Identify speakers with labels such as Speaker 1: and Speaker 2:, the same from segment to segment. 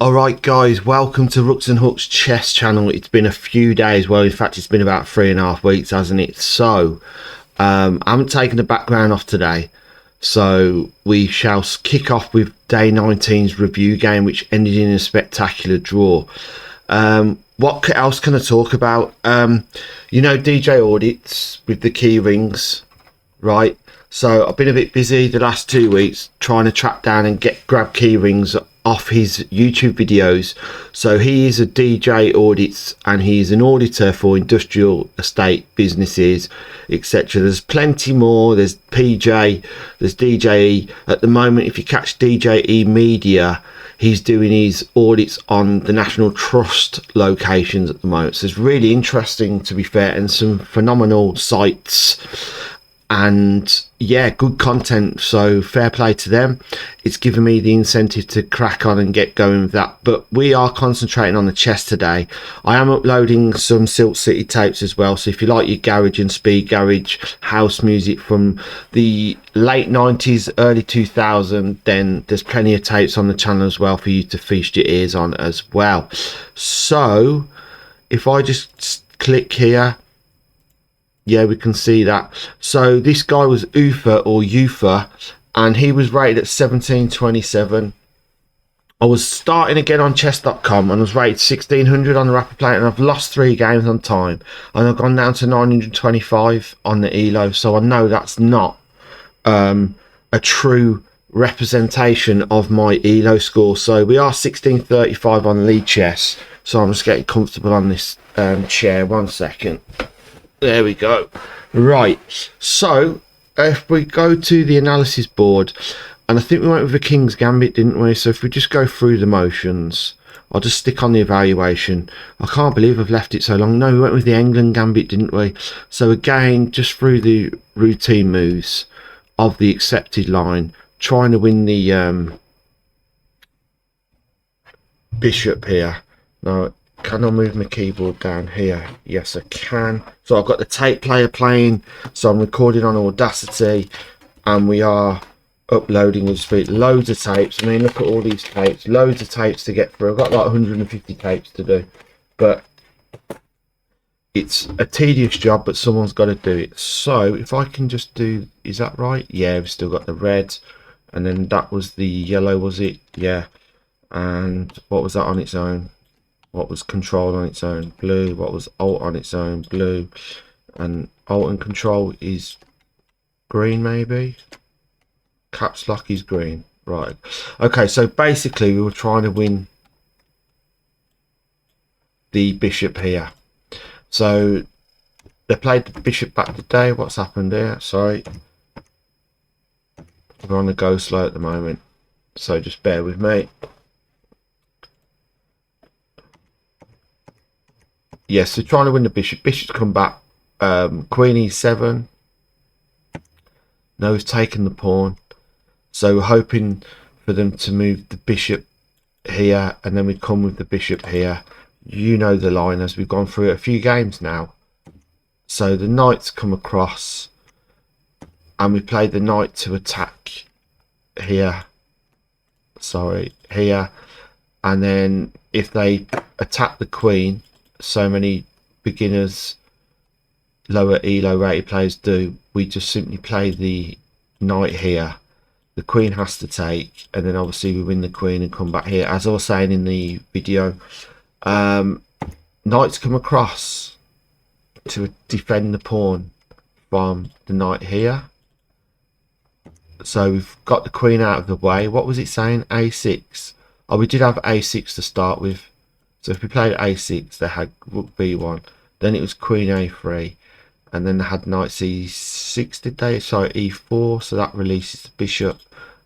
Speaker 1: Alright guys, welcome to Rooks and Hooks chess channel. It's been a few days, well in fact it's been about 3.5 weeks, hasn't it? So I haven't taken the background off today, so we shall kick off with day 19's review game, which ended in a spectacular draw. What else can I talk about? You know, DJ audits with the key rings, right? So I've been a bit busy the last 2 weeks trying to track down and grab key rings off his YouTube videos. So he is a DJ audits and he's an auditor for industrial estate businesses, etc. There's plenty more. There's PJ, there's DJE. At the moment, if you catch DJE Media, he's doing his audits on the National Trust locations at the moment. So it's really interesting, to be fair, and some phenomenal sites. And yeah, good content, so fair play to them. It's given me the incentive to crack on and get going with that. But we are concentrating on the chess today. I am uploading some Silk City tapes as well, so if you like your garage and speed garage house music from the late 90s, early 2000s, then there's plenty of tapes on the channel as well for you to feast your ears on as well. So if I just click here, yeah, we can see that. So this guy was Ufa, and he was rated at 1727. I was starting again on chess.com and I was rated 1600 on the rapid play, and I've lost 3 games on time, and I've gone down to 925 on the elo. So I know that's not a true representation of my elo score. So we are 1635 on lead chess. So I'm just getting comfortable on this chair. 1 second. There we go. Right, so if we go to the analysis board, and I think we went with the King's Gambit, didn't we? So if we just go through the motions, I'll just stick on the evaluation. I can't believe I've left it so long. No, we went with the England Gambit, didn't we? So again, just through the routine moves of the accepted line, trying to win the bishop here. Now, can I move my keyboard down here? Yes, I can. So I've got the tape player playing. So I'm recording on Audacity, and we are uploading with speed. Loads of tapes. I mean, look at all these tapes. Loads of tapes to get through. I've got like 150 tapes to do, but it's a tedious job, but someone's got to do it. So if I can just do, is that right? Yeah, we've still got the red, and then that was the yellow, was it? Yeah. And what was that on its own? What was control on its own? Blue. What was alt on its own? Blue. And alt and control is green, maybe? Caps lock is green. Right. Okay, so basically we were trying to win the bishop here. So they played the bishop back today. What's happened here? Sorry. We're on the go slow at the moment, so just bear with me. Yes, so trying to win the bishop. Bishop's come back. Queen e7. No, he's taken the pawn. So we're hoping for them to move the bishop here, and then we come with the bishop here. You know the line, as we've gone through it a few games now. So the knight's come across, and we play the knight to attack here. Sorry, here. And then if they attack the queen, so many beginners, lower elo rated players do, we just simply play the knight here. The queen has to take, and then obviously we win the queen and come back here. As I was saying in the video, knights come across to defend the pawn from the knight here. So we've got the queen out of the way. What was it saying? A6. Oh, we did have A6 to start with. So if we played A6, they had rook B1. Then it was queen A3. And then they had knight C6, did they? Sorry, E4. So that releases the bishop.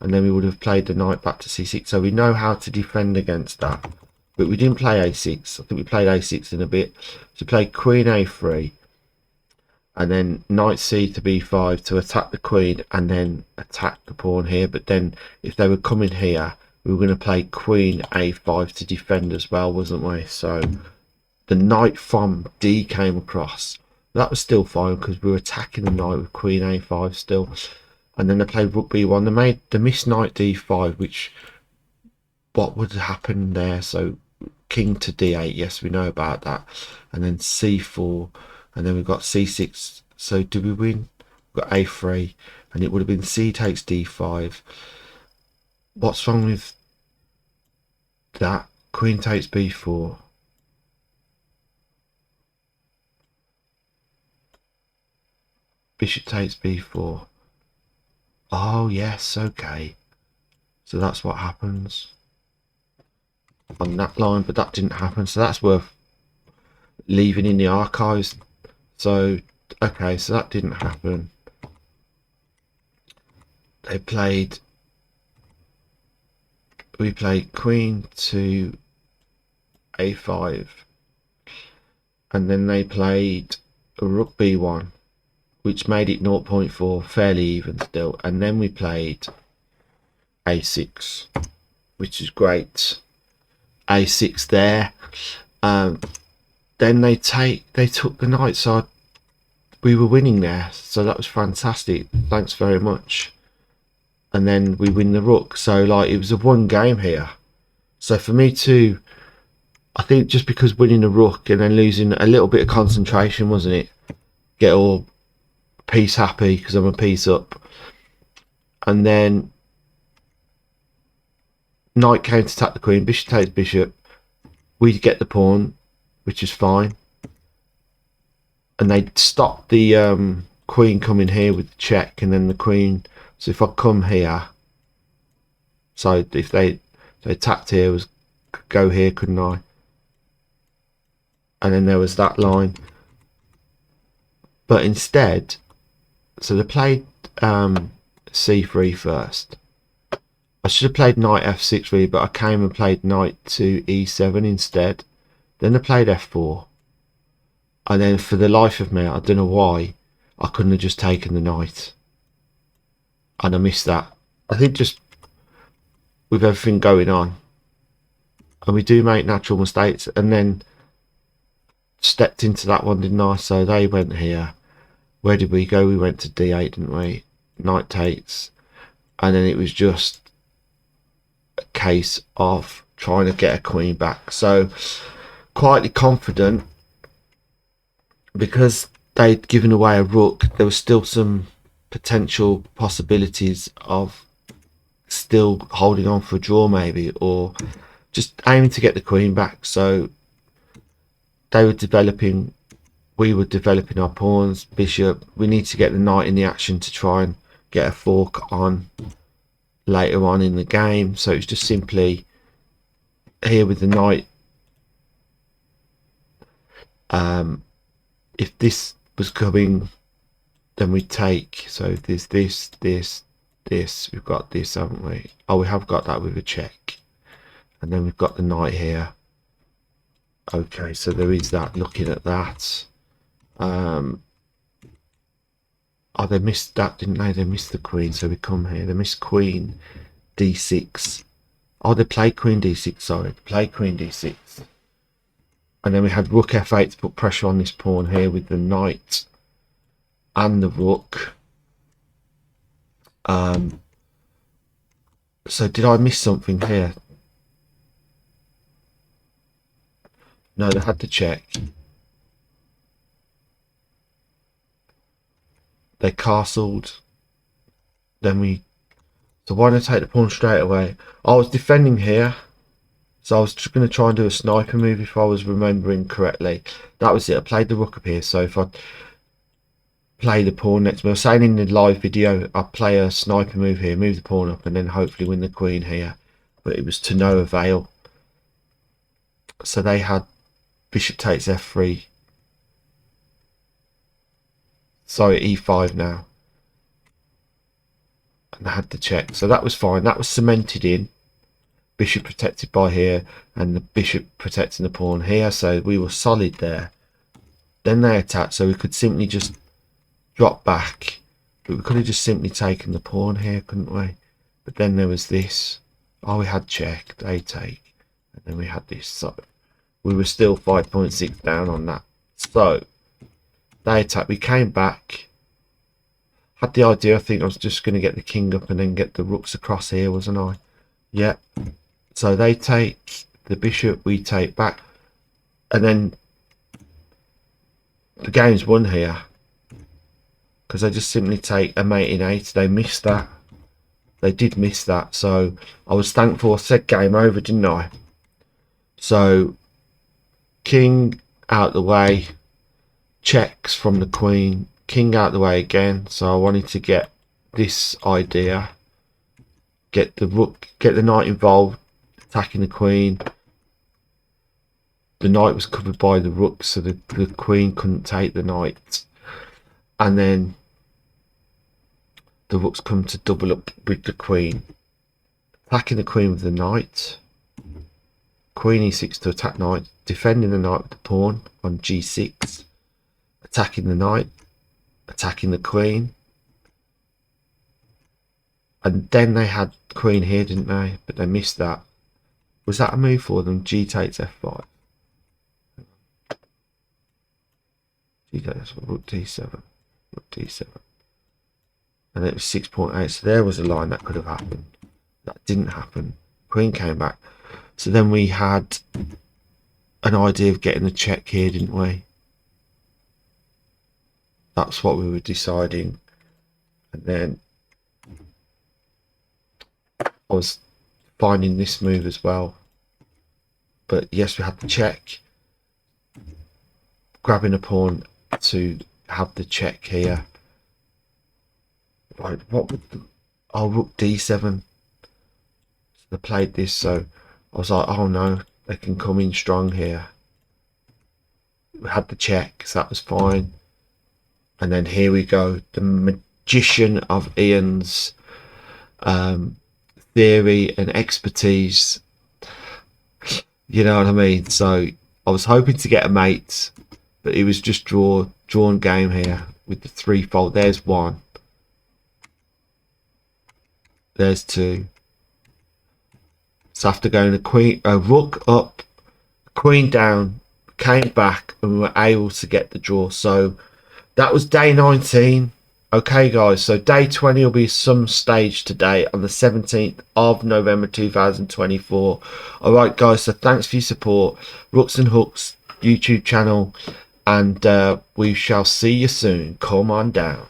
Speaker 1: And then we would have played the knight back to C6. So we know how to defend against that. But we didn't play A6. I think we played A6 in a bit. So we played queen A3. And then knight C to B5 to attack the queen. And then attack the pawn here. But then if they were coming here, we were going to play queen A5 to defend as well, wasn't we? So the knight from D came across. That was still fine because we were attacking the knight with queen A5 still. And then they played rook B1. They made the missed knight D5, which what would happen there? So king to d8, yes, we know about that, and then c4, and then we've got c6. So do we win? We've got a3, and it would have been c takes d5. What's wrong with that? Queen takes b4. Bishop takes b4. Oh yes, okay, so that's what happens on that line, but that didn't happen, so that's worth leaving in the archives. So okay, so that didn't happen. We played queen to a5, and then they played a rook b1, which made it 0.4, fairly even still, and then we played a6, which is great. a6 there. Then they took the knight, so we were winning there, so that was fantastic, thanks very much. And then we win the rook, so like it was a one game here. So for me to, I think just because winning the rook and then losing a little bit of concentration, wasn't it? Get all piece happy because I'm a piece up, and then knight came to attack the queen, bishop takes bishop, we get the pawn, which is fine, and they stopped the queen coming here with the check, and then the queen. So if I come here, so if they attacked here, was go here, couldn't I? And then there was that line, but instead, so they played c3 first. I should have played knight f6 really, but I came and played knight to e7 instead. Then they played f4, and then for the life of me, I don't know why I couldn't have just taken the knight, and I missed that. I think just with everything going on, and we do make natural mistakes, and then stepped into that one, didn't I? So they went here. Where did we go? We went to d8, didn't we? Knight takes, and then it was just a case of trying to get a queen back. So quietly confident, because they'd given away a rook, there was still some potential possibilities of still holding on for a draw maybe, or just aiming to get the queen back. So they were developing, we were developing our pawns, bishop. We need to get the knight in the action to try and get a fork on later on in the game. So it's just simply here with the knight. If this was coming, then we take, so there's this, we've got this, haven't we? Oh, we have got that with a check, and then we've got the knight here. Okay, so there is that. Looking at that, oh, they missed that, didn't they? They missed the queen, so we come here. They missed queen d6. Oh, they played queen d6, sorry, they played queen d6. And then we had rook f8 to put pressure on this pawn here with the knight and the rook. So did I miss something here? No, they had to check. They castled. Then we... So why did I take the pawn straight away? I was defending here. So I was just going to try and do a sniper move if I was remembering correctly. That was it. I played the rook up here. So if I play the pawn next to me, I was saying in the live video, I'd play a sniper move here, move the pawn up, and then hopefully win the queen here. But it was to no avail. So they had bishop takes f3. Sorry, e5 now. And I had to check. So that was fine. That was cemented in. Bishop protected by here, and the bishop protecting the pawn here. So we were solid there. Then they attacked, so we could simply just drop back. But we could have just simply taken the pawn here, couldn't we? But then there was this. Oh, we had check, they take. And then we had this. So we were still 5.6 down on that. So they attacked. We came back. Had the idea, I think I was just going to get the king up and then get the rooks across here, wasn't I? Yeah. So they take the bishop, we take back, and then the game's won here because they just simply take a mate in 8. They missed that. They did miss that, so I was thankful. I said game over, didn't I? So king out the way, checks from the queen, king out the way again. So I wanted to get this idea, get the rook, get the knight involved, attacking the queen. The knight was covered by the rook, so the queen couldn't take the knight, and then the rook's come to double up with the queen, attacking the queen with the knight. Queen e6 to attack knight, defending the knight with the pawn on g6, attacking the knight, attacking the queen, and then they had queen here, didn't they? But they missed that. Was that a move for them? G takes f5. G takes rook d7, rook d7. And it was 6.8, so there was a line that could have happened. That didn't happen. Queen came back. So then we had an idea of getting the check here, didn't we? That's what we were deciding. And then I was finding this move as well. But yes, we had the check. Grabbing a pawn to have the check here. Right, what would the, oh, rook d7. So they played this, so I was like, oh no, they can come in strong here. We had the check, so that was fine. And then here we go, the magician of Ian's theory and expertise. You know what I mean? So I was hoping to get a mate, but it was just drawn game here with the threefold. There's one. There's two. So after going a rook up, queen down, came back, and we were able to get the draw. So that was day 19. Okay, guys, so day 20 will be some stage today on the 17th of November 2024. All right, guys, so thanks for your support. Rooks and Hooks YouTube channel, and we shall see you soon. Come on down.